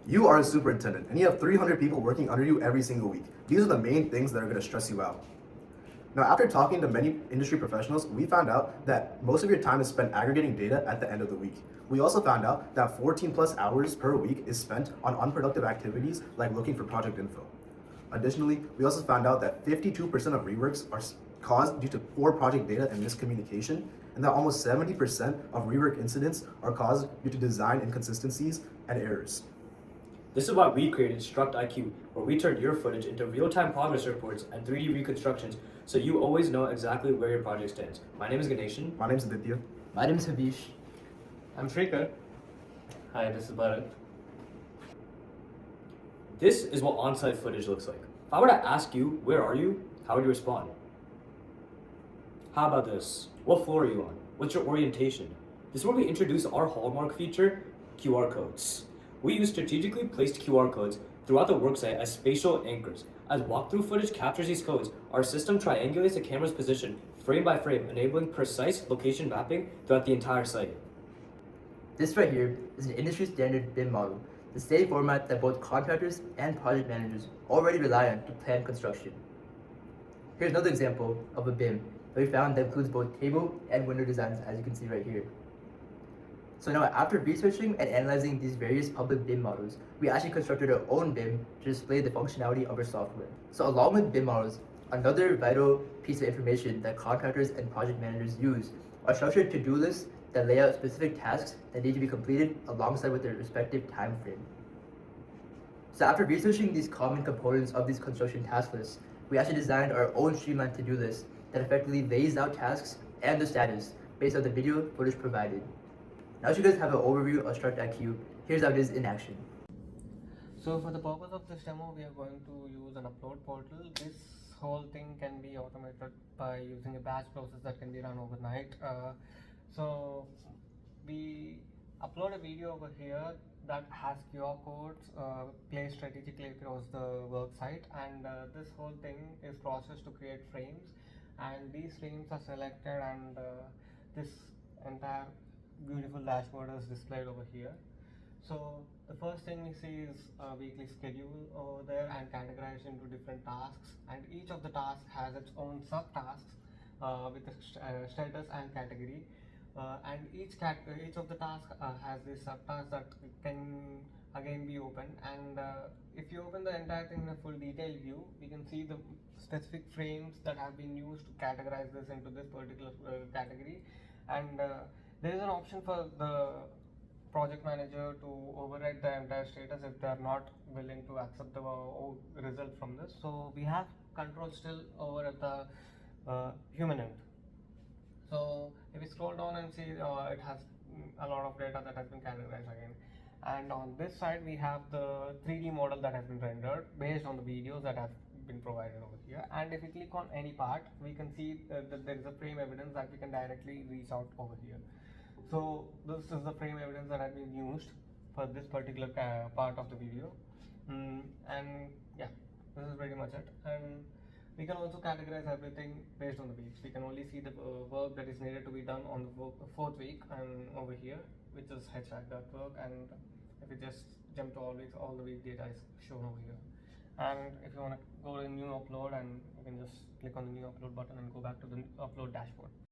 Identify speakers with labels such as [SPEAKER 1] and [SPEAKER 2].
[SPEAKER 1] You are a superintendent, and you have 300 people working under you every single week. These are the main things that are going to stress you out. Now, after talking to many industry professionals, we found out that most of your time is spent aggregating data at the end of the week. We also found out that 14 plus hours per week is spent on unproductive activities like looking for project info. Additionally, we also found out that 52% of reworks are caused due to poor project data and miscommunication, and that almost 70% of rework incidents are caused due to design inconsistencies and errors.
[SPEAKER 2] This is why we created StructIQ, where we turned your footage into real-time progress reports and 3D reconstructions so you always know exactly where your project stands. My name is Ganeshan.
[SPEAKER 1] My name is Aditya.
[SPEAKER 3] My name is Habish.
[SPEAKER 4] I'm Shrikar.
[SPEAKER 5] Hi, this is Bharat.
[SPEAKER 2] This is what on-site footage looks like. If I were to ask you, where are you? How would you respond? How about this? What floor are you on? What's your orientation? This is where we introduce our hallmark feature, QR codes. We use strategically placed QR codes throughout the worksite as spatial anchors. As walkthrough footage captures these codes, our system triangulates the camera's position frame by frame, enabling precise location mapping throughout the entire site.
[SPEAKER 3] This right here is an industry standard BIM model, the same format that both contractors and project managers already rely on to plan construction. Here's another example of a BIM that we found that includes both table and window designs, as you can see right here. So now, after researching and analyzing these various public BIM models, we actually constructed our own BIM to display the functionality of our software. So along with BIM models, another vital piece of information that contractors and project managers use are structured to-do lists that lay out specific tasks that need to be completed alongside with their respective time frame. So after researching these common components of these construction task lists, we actually designed our own streamlined to-do list that effectively lays out tasks and the status based on the video footage provided. Now that you guys have an overview of StructIQ, here's how it is in action.
[SPEAKER 4] So for the purpose of this demo, we are going to use an upload portal. This whole thing can be automated by using a batch process that can be run overnight. So we upload a video over here that has QR codes placed strategically across the work site, and this whole thing is processed to create frames, and these frames are selected, and this entire beautiful dashboard is displayed over here. So the first thing we see is a weekly schedule over there and categorized into different tasks, and each of the tasks has its own subtasks with a status and category, and each of the tasks has this subtask that can again be opened, and if you open the entire thing in a full detailed view, we can see the specific frames that have been used to categorize this into this particular category, and there is an option for the project manager to override the entire status if they are not willing to accept the result from this. So we have control still over at the human end. So if we scroll down and see, it has a lot of data that has been categorized again. And on this side, we have the 3D model that has been rendered based on the videos that have been provided over here. And if we click on any part, we can see that there is a frame evidence that we can directly reach out over here. So this is the frame evidence that has been used for this particular part of the video, and yeah, this is pretty much it. And we can also categorize everything based on the weeks. We can only see the work that is needed to be done on the fourth week, and over here, which is HVAC that work. And if we just jump to all weeks, all the week data is shown over here. And if you want to go to new upload, and you can just click on the new upload button and go back to the upload dashboard.